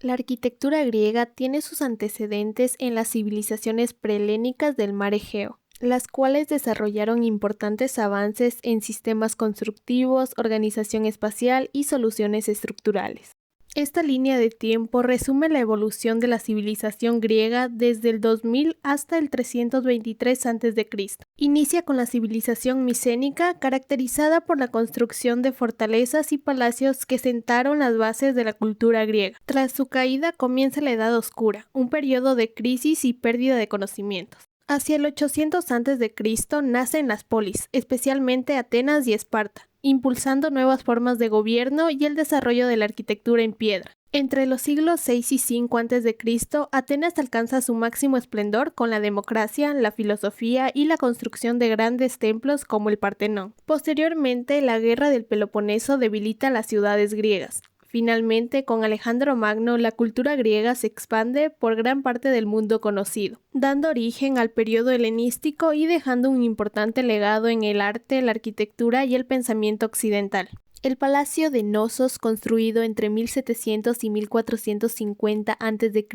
La arquitectura griega tiene sus antecedentes en las civilizaciones prehelénicas del mar Egeo, las cuales desarrollaron importantes avances en sistemas constructivos, organización espacial y soluciones estructurales. Esta línea de tiempo resume la evolución de la civilización griega desde el 2000 hasta el 323 a.C. Inicia con la civilización micénica, caracterizada por la construcción de fortalezas y palacios que sentaron las bases de la cultura griega. Tras su caída comienza la Edad Oscura, un periodo de crisis y pérdida de conocimientos. Hacia el 800 a.C. nacen las polis, especialmente Atenas y Esparta, impulsando nuevas formas de gobierno y el desarrollo de la arquitectura en piedra. Entre los siglos 6 y 5 a.C., Atenas alcanza su máximo esplendor con la democracia, la filosofía y la construcción de grandes templos como el Partenón. Posteriormente, la guerra del Peloponeso debilita las ciudades griegas. Finalmente, con Alejandro Magno, la cultura griega se expande por gran parte del mundo conocido, dando origen al periodo helenístico y dejando un importante legado en el arte, la arquitectura y el pensamiento occidental. El Palacio de Knossos, construido entre 1700 y 1450 a.C.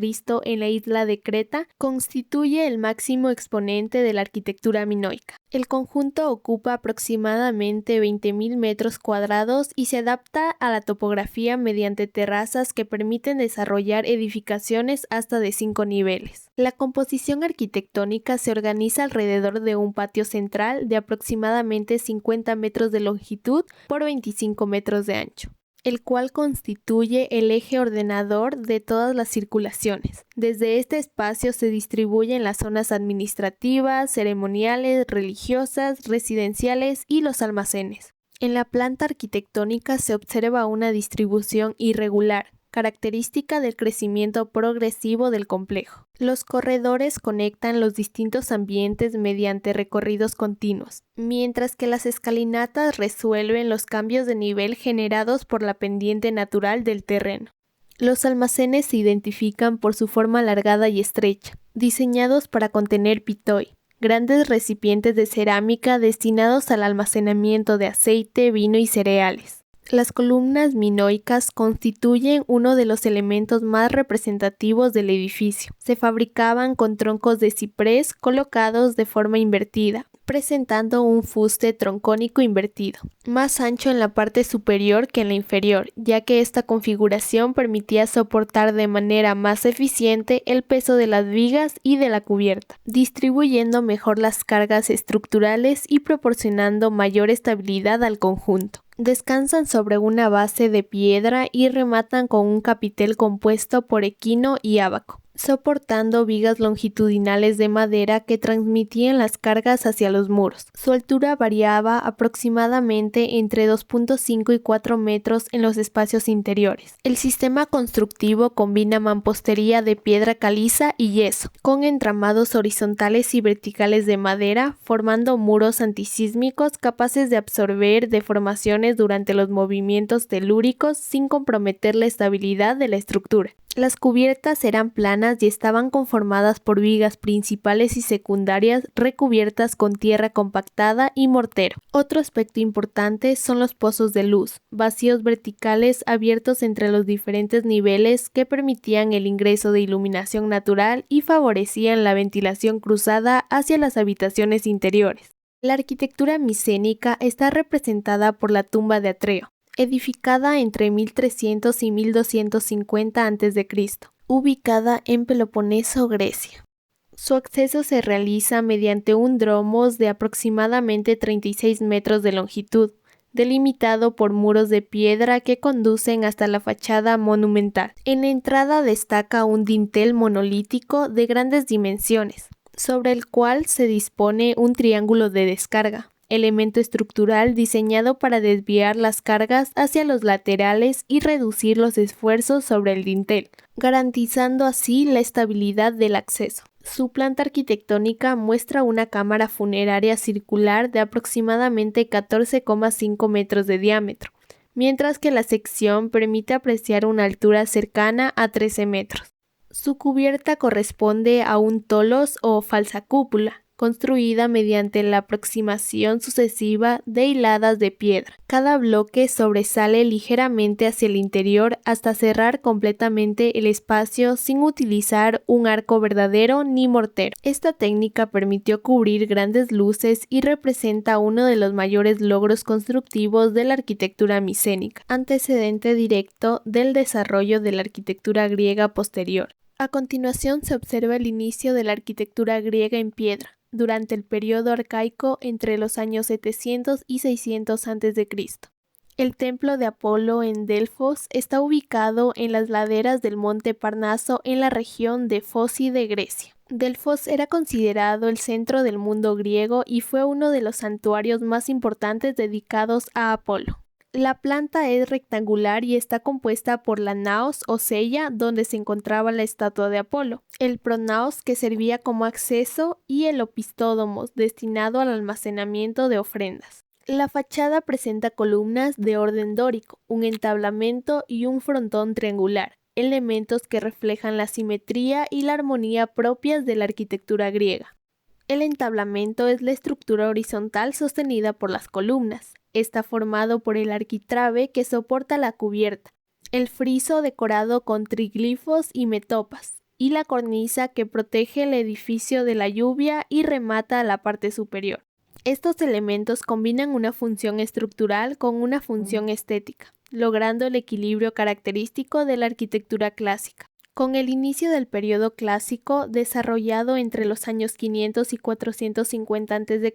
en la isla de Creta, constituye el máximo exponente de la arquitectura minoica. El conjunto ocupa aproximadamente 20.000 metros cuadrados y se adapta a la topografía mediante terrazas que permiten desarrollar edificaciones hasta de 5 niveles. La composición arquitectónica se organiza alrededor de un patio central de aproximadamente 50 metros de longitud por 25 metros de ancho, el cual constituye el eje ordenador de todas las circulaciones. Desde este espacio se distribuyen las zonas administrativas, ceremoniales, religiosas, residenciales y los almacenes. En la planta arquitectónica se observa una distribución irregular, característica del crecimiento progresivo del complejo. Los corredores conectan los distintos ambientes mediante recorridos continuos, mientras que las escalinatas resuelven los cambios de nivel generados por la pendiente natural del terreno. Los almacenes se identifican por su forma alargada y estrecha, diseñados para contener pitoi, grandes recipientes de cerámica destinados al almacenamiento de aceite, vino y cereales. Las columnas minoicas constituyen uno de los elementos más representativos del edificio. Se fabricaban con troncos de ciprés colocados de forma invertida, presentando un fuste troncónico invertido, más ancho en la parte superior que en la inferior, ya que esta configuración permitía soportar de manera más eficiente el peso de las vigas y de la cubierta, distribuyendo mejor las cargas estructurales y proporcionando mayor estabilidad al conjunto. Descansan sobre una base de piedra y rematan con un capitel compuesto por equino y ábaco, soportando vigas longitudinales de madera que transmitían las cargas hacia los muros. Su altura variaba aproximadamente entre 2.5 y 4 metros en los espacios interiores. El sistema constructivo combina mampostería de piedra caliza y yeso, con entramados horizontales y verticales de madera, formando muros antisísmicos capaces de absorber deformaciones durante los movimientos telúricos sin comprometer la estabilidad de la estructura. Las cubiertas eran planas y estaban conformadas por vigas principales y secundarias recubiertas con tierra compactada y mortero. Otro aspecto importante son los pozos de luz, vacíos verticales abiertos entre los diferentes niveles que permitían el ingreso de iluminación natural y favorecían la ventilación cruzada hacia las habitaciones interiores. La arquitectura micénica está representada por la tumba de Atreo, edificada entre 1300 y 1250 a.C., ubicada en Peloponeso, Grecia. Su acceso se realiza mediante un dromos de aproximadamente 36 metros de longitud, delimitado por muros de piedra que conducen hasta la fachada monumental. En la entrada destaca un dintel monolítico de grandes dimensiones, sobre el cual se dispone un triángulo de descarga, elemento estructural diseñado para desviar las cargas hacia los laterales y reducir los esfuerzos sobre el dintel, garantizando así la estabilidad del acceso. Su planta arquitectónica muestra una cámara funeraria circular de aproximadamente 14,5 metros de diámetro, mientras que la sección permite apreciar una altura cercana a 13 metros. Su cubierta corresponde a un tolos o falsa cúpula, construida mediante la aproximación sucesiva de hiladas de piedra. Cada bloque sobresale ligeramente hacia el interior hasta cerrar completamente el espacio sin utilizar un arco verdadero ni mortero. Esta técnica permitió cubrir grandes luces y representa uno de los mayores logros constructivos de la arquitectura micénica, antecedente directo del desarrollo de la arquitectura griega posterior. A continuación se observa el inicio de la arquitectura griega en piedra, durante el periodo arcaico entre los años 700 y 600 a.C. El templo de Apolo en Delfos está ubicado en las laderas del monte Parnaso en la región de Foci de Grecia. Delfos era considerado el centro del mundo griego y fue uno de los santuarios más importantes dedicados a Apolo. La planta es rectangular y está compuesta por la naos o sella donde se encontraba la estatua de Apolo, el pronaos que servía como acceso y el opistódomos destinado al almacenamiento de ofrendas. La fachada presenta columnas de orden dórico, un entablamento y un frontón triangular, elementos que reflejan la simetría y la armonía propias de la arquitectura griega. El entablamento es la estructura horizontal sostenida por las columnas. Está formado por el arquitrabe que soporta la cubierta, el friso decorado con triglifos y metopas, y la cornisa que protege el edificio de la lluvia y remata la parte superior. Estos elementos combinan una función estructural con una función estética, logrando el equilibrio característico de la arquitectura clásica. Con el inicio del periodo clásico, desarrollado entre los años 500 y 450 a.C.,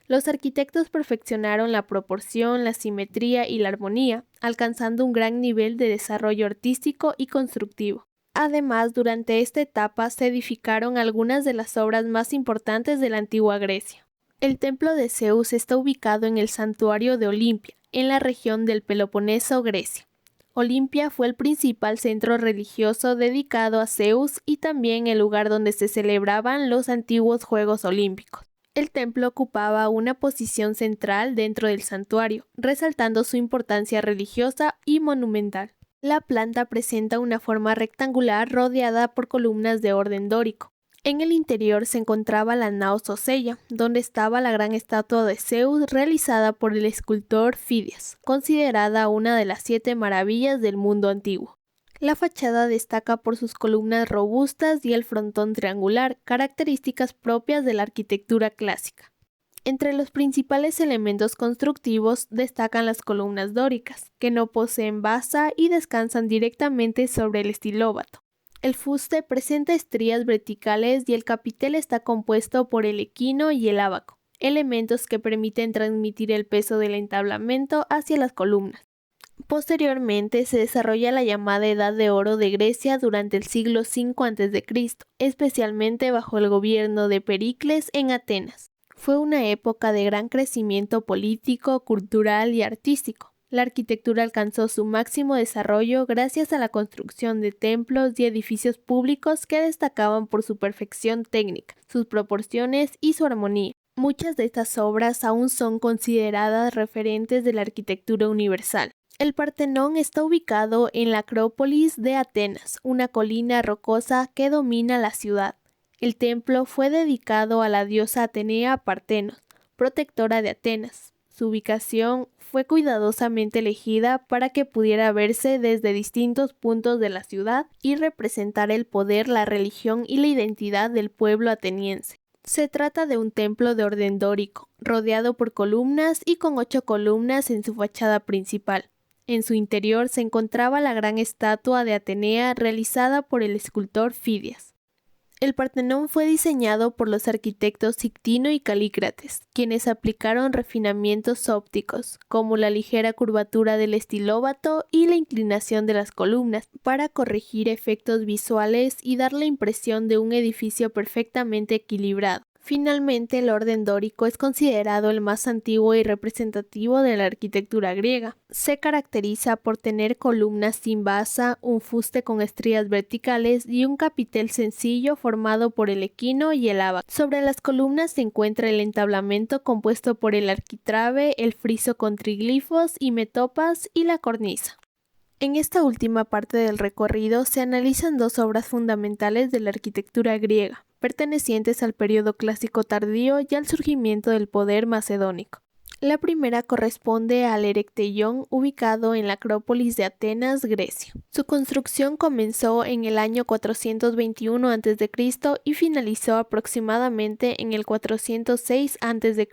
los arquitectos perfeccionaron la proporción, la simetría y la armonía, alcanzando un gran nivel de desarrollo artístico y constructivo. Además, durante esta etapa se edificaron algunas de las obras más importantes de la antigua Grecia. El templo de Zeus está ubicado en el santuario de Olimpia, en la región del Peloponeso, Grecia. Olimpia fue el principal centro religioso dedicado a Zeus y también el lugar donde se celebraban los antiguos Juegos Olímpicos. El templo ocupaba una posición central dentro del santuario, resaltando su importancia religiosa y monumental. La planta presenta una forma rectangular rodeada por columnas de orden dórico. En el interior se encontraba la naos o sella, donde estaba la gran estatua de Zeus realizada por el escultor Fidias, considerada una de las 7 maravillas del mundo antiguo. La fachada destaca por sus columnas robustas y el frontón triangular, características propias de la arquitectura clásica. Entre los principales elementos constructivos destacan las columnas dóricas, que no poseen basa y descansan directamente sobre el estilóbato. El fuste presenta estrías verticales y el capitel está compuesto por el equino y el ábaco, elementos que permiten transmitir el peso del entablamento hacia las columnas. Posteriormente se desarrolla la llamada Edad de Oro de Grecia durante el siglo V a.C., especialmente bajo el gobierno de Pericles en Atenas. Fue una época de gran crecimiento político, cultural y artístico. La arquitectura alcanzó su máximo desarrollo gracias a la construcción de templos y edificios públicos que destacaban por su perfección técnica, sus proporciones y su armonía. Muchas de estas obras aún son consideradas referentes de la arquitectura universal. El Partenón está ubicado en la Acrópolis de Atenas, una colina rocosa que domina la ciudad. El templo fue dedicado a la diosa Atenea Partenos, protectora de Atenas. Su ubicación fue cuidadosamente elegida para que pudiera verse desde distintos puntos de la ciudad y representar el poder, la religión y la identidad del pueblo ateniense. Se trata de un templo de orden dórico, rodeado por columnas y con 8 columnas en su fachada principal. En su interior se encontraba la gran estatua de Atenea realizada por el escultor Fidias. El Partenón fue diseñado por los arquitectos Sictino y Calícrates, quienes aplicaron refinamientos ópticos, como la ligera curvatura del estilóbato y la inclinación de las columnas, para corregir efectos visuales y dar la impresión de un edificio perfectamente equilibrado. Finalmente, el orden dórico es considerado el más antiguo y representativo de la arquitectura griega. Se caracteriza por tener columnas sin basa, un fuste con estrías verticales y un capitel sencillo formado por el equino y el ábaco. Sobre las columnas se encuentra el entablamento compuesto por el arquitrabe, el friso con triglifos y metopas y la cornisa. En esta última parte del recorrido se analizan 2 obras fundamentales de la arquitectura griega. pertenecientes al periodo clásico tardío y al surgimiento del poder macedónico. La primera corresponde al Erecteion, ubicado en la Acrópolis de Atenas, Grecia. Su construcción comenzó en el año 421 a.C. y finalizó aproximadamente en el 406 a.C.,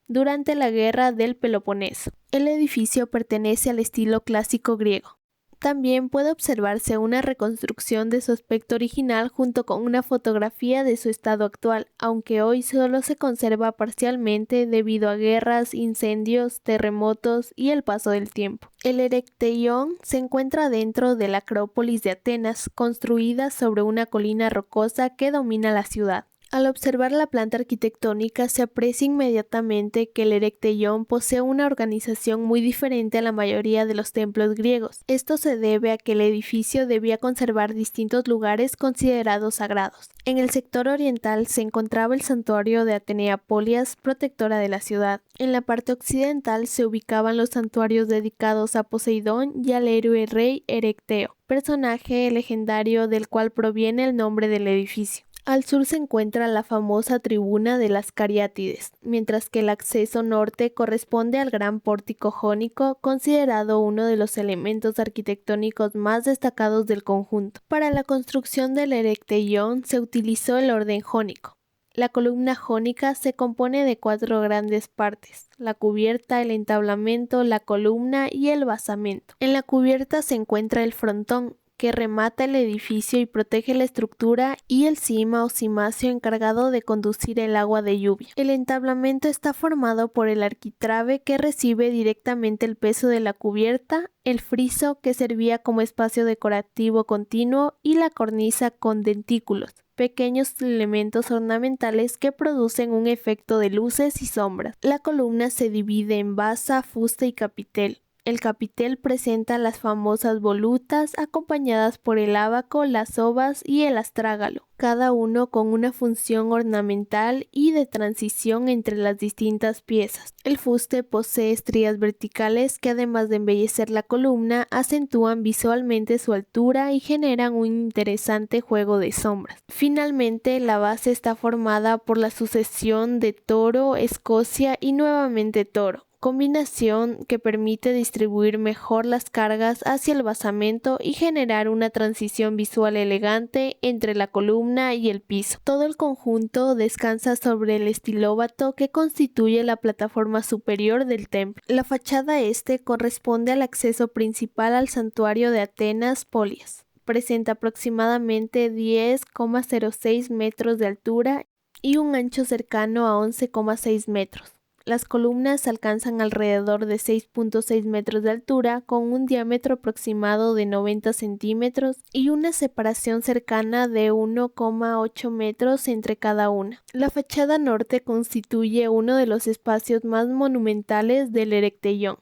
durante la Guerra del Peloponeso. El edificio pertenece al estilo clásico griego. También puede observarse una reconstrucción de su aspecto original junto con una fotografía de su estado actual, aunque hoy solo se conserva parcialmente debido a guerras, incendios, terremotos y el paso del tiempo. El Erecteion se encuentra dentro de la Acrópolis de Atenas, construida sobre una colina rocosa que domina la ciudad. Al observar la planta arquitectónica se aprecia inmediatamente que el Erecteion posee una organización muy diferente a la mayoría de los templos griegos. Esto se debe a que el edificio debía conservar distintos lugares considerados sagrados. En el sector oriental se encontraba el santuario de Atenea Polias, protectora de la ciudad. En la parte occidental se ubicaban los santuarios dedicados a Poseidón y al héroe rey Erecteo, personaje legendario del cual proviene el nombre del edificio. Al sur se encuentra la famosa tribuna de las Cariátides, mientras que el acceso norte corresponde al gran pórtico jónico, considerado uno de los elementos arquitectónicos más destacados del conjunto. Para la construcción del Erecteion se utilizó el orden jónico. La columna jónica se compone de 4 grandes partes: la cubierta, el entablamento, la columna y el basamento. En la cubierta se encuentra el frontón, que remata el edificio y protege la estructura, y el cima o cimacio encargado de conducir el agua de lluvia. El entablamento está formado por el arquitrabe, que recibe directamente el peso de la cubierta, el friso, que servía como espacio decorativo continuo, y la cornisa con dentículos, pequeños elementos ornamentales que producen un efecto de luces y sombras. La columna se divide en basa, fuste y capitel. El capitel presenta las famosas volutas, acompañadas por el ábaco, las ovas y el astrágalo, cada uno con una función ornamental y de transición entre las distintas piezas. El fuste posee estrías verticales que, además de embellecer la columna, acentúan visualmente su altura y generan un interesante juego de sombras. Finalmente, la base está formada por la sucesión de toro, escocia y nuevamente toro, combinación que permite distribuir mejor las cargas hacia el basamento y generar una transición visual elegante entre la columna y el piso. Todo el conjunto descansa sobre el estilóbato que constituye la plataforma superior del templo. La fachada este corresponde al acceso principal al santuario de Atenas Polias. Presenta aproximadamente 10,06 metros de altura y un ancho cercano a 11,6 metros. Las columnas alcanzan alrededor de 6,6 metros de altura, con un diámetro aproximado de 90 centímetros y una separación cercana de 1,8 metros entre cada una. La fachada norte constituye uno de los espacios más monumentales del Erecteion.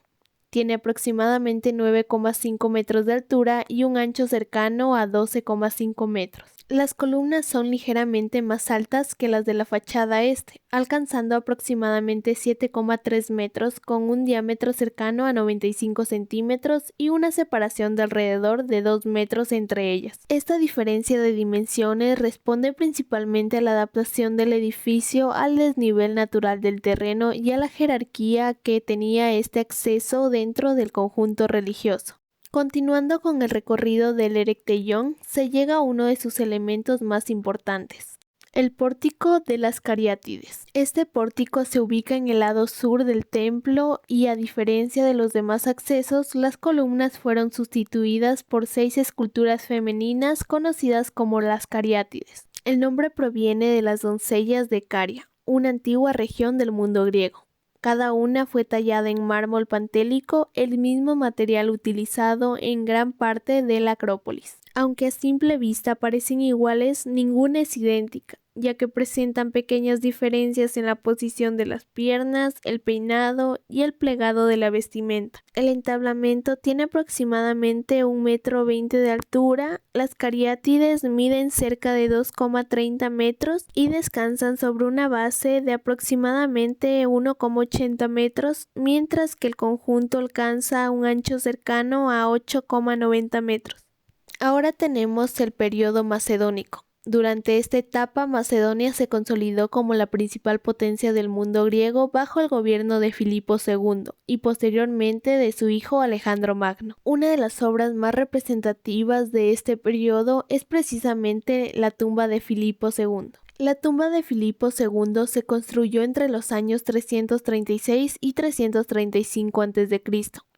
Tiene aproximadamente 9,5 metros de altura y un ancho cercano a 12,5 metros. Las columnas son ligeramente más altas que las de la fachada este, alcanzando aproximadamente 7,3 metros, con un diámetro cercano a 95 centímetros y una separación de alrededor de 2 metros entre ellas. Esta diferencia de dimensiones responde principalmente a la adaptación del edificio al desnivel natural del terreno y a la jerarquía que tenía este acceso dentro del conjunto religioso. Continuando con el recorrido del Erecteion, se llega a uno de sus elementos más importantes: el pórtico de las Cariátides. Este pórtico se ubica en el lado sur del templo y, a diferencia de los demás accesos, las columnas fueron sustituidas por 6 esculturas femeninas conocidas como las Cariátides. El nombre proviene de las doncellas de Caria, una antigua región del mundo griego. Cada una fue tallada en mármol pantélico, el mismo material utilizado en gran parte de la Acrópolis. Aunque a simple vista parecen iguales, ninguna es idéntica, ya que presentan pequeñas diferencias en la posición de las piernas, el peinado y el plegado de la vestimenta. El entablamento tiene aproximadamente 1,20 m de altura, las cariátides miden cerca de 2,30 metros y descansan sobre una base de aproximadamente 1,80 metros, mientras que el conjunto alcanza un ancho cercano a 8,90 metros. Ahora tenemos el periodo macedónico. Durante esta etapa, Macedonia se consolidó como la principal potencia del mundo griego bajo el gobierno de Filipo II y posteriormente de su hijo Alejandro Magno. Una de las obras más representativas de este periodo es precisamente la tumba de Filipo II. La tumba de Filipo II se construyó entre los años 336 y 335 a.C.,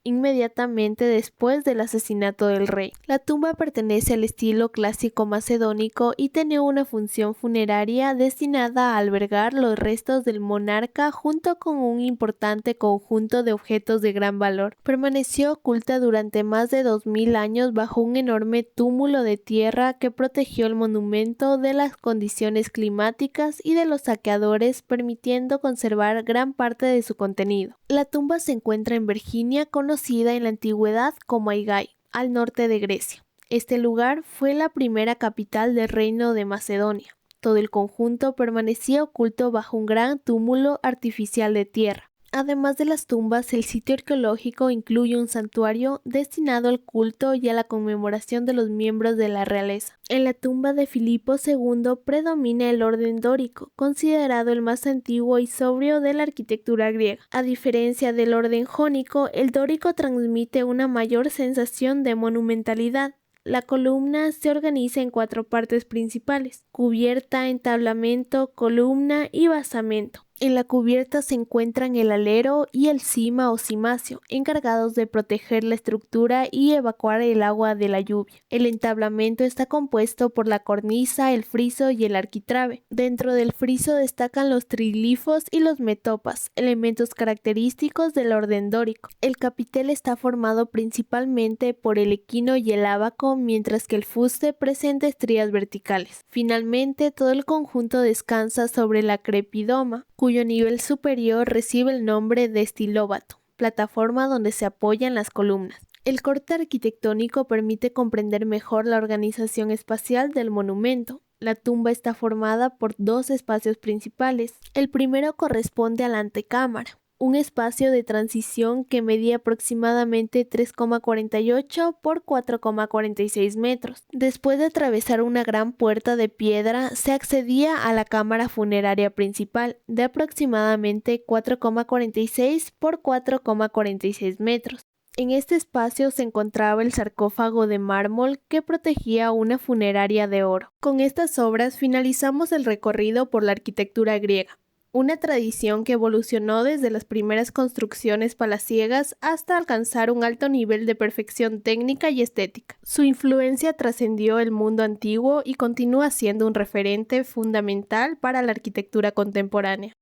inmediatamente después del asesinato del rey. La tumba pertenece al estilo clásico macedónico y tenía una función funeraria destinada a albergar los restos del monarca junto con un importante conjunto de objetos de gran valor. Permaneció oculta durante más de 2000 años bajo un enorme túmulo de tierra que protegió el monumento de las condiciones climáticas y de los saqueadores, permitiendo conservar gran parte de su contenido. La tumba se encuentra en Virginia, conocida en la antigüedad como Aigai, al norte de Grecia. Este lugar fue la primera capital del reino de Macedonia. Todo el conjunto permanecía oculto bajo un gran túmulo artificial de tierra. Además de las tumbas, el sitio arqueológico incluye un santuario destinado al culto y a la conmemoración de los miembros de la realeza. En la tumba de Filipo II predomina el orden dórico, considerado el más antiguo y sobrio de la arquitectura griega. A diferencia del orden jónico, el dórico transmite una mayor sensación de monumentalidad. La columna se organiza en 4 partes principales: cubierta, entablamento, columna y basamento. En la cubierta se encuentran el alero y el cima o cimacio, encargados de proteger la estructura y evacuar el agua de la lluvia. El entablamento está compuesto por la cornisa, el friso y el arquitrabe. Dentro del friso destacan los triglifos y los metopas, elementos característicos del orden dórico. El capitel está formado principalmente por el equino y el ábaco, mientras que el fuste presenta estrías verticales. Finalmente, todo el conjunto descansa sobre la crepidoma, cuyo nivel superior recibe el nombre de estilóbato, plataforma donde se apoyan las columnas. El corte arquitectónico permite comprender mejor la organización espacial del monumento. La tumba está formada por 2 espacios principales. El primero corresponde a la antecámara, un espacio de transición que medía aproximadamente 3,48 por 4,46 metros. Después de atravesar una gran puerta de piedra, se accedía a la cámara funeraria principal, de aproximadamente 4,46 por 4,46 metros. En este espacio se encontraba el sarcófago de mármol que protegía una funeraria de oro. Con estas obras finalizamos el recorrido por la arquitectura griega, una tradición que evolucionó desde las primeras construcciones palaciegas hasta alcanzar un alto nivel de perfección técnica y estética. Su influencia trascendió el mundo antiguo y continúa siendo un referente fundamental para la arquitectura contemporánea.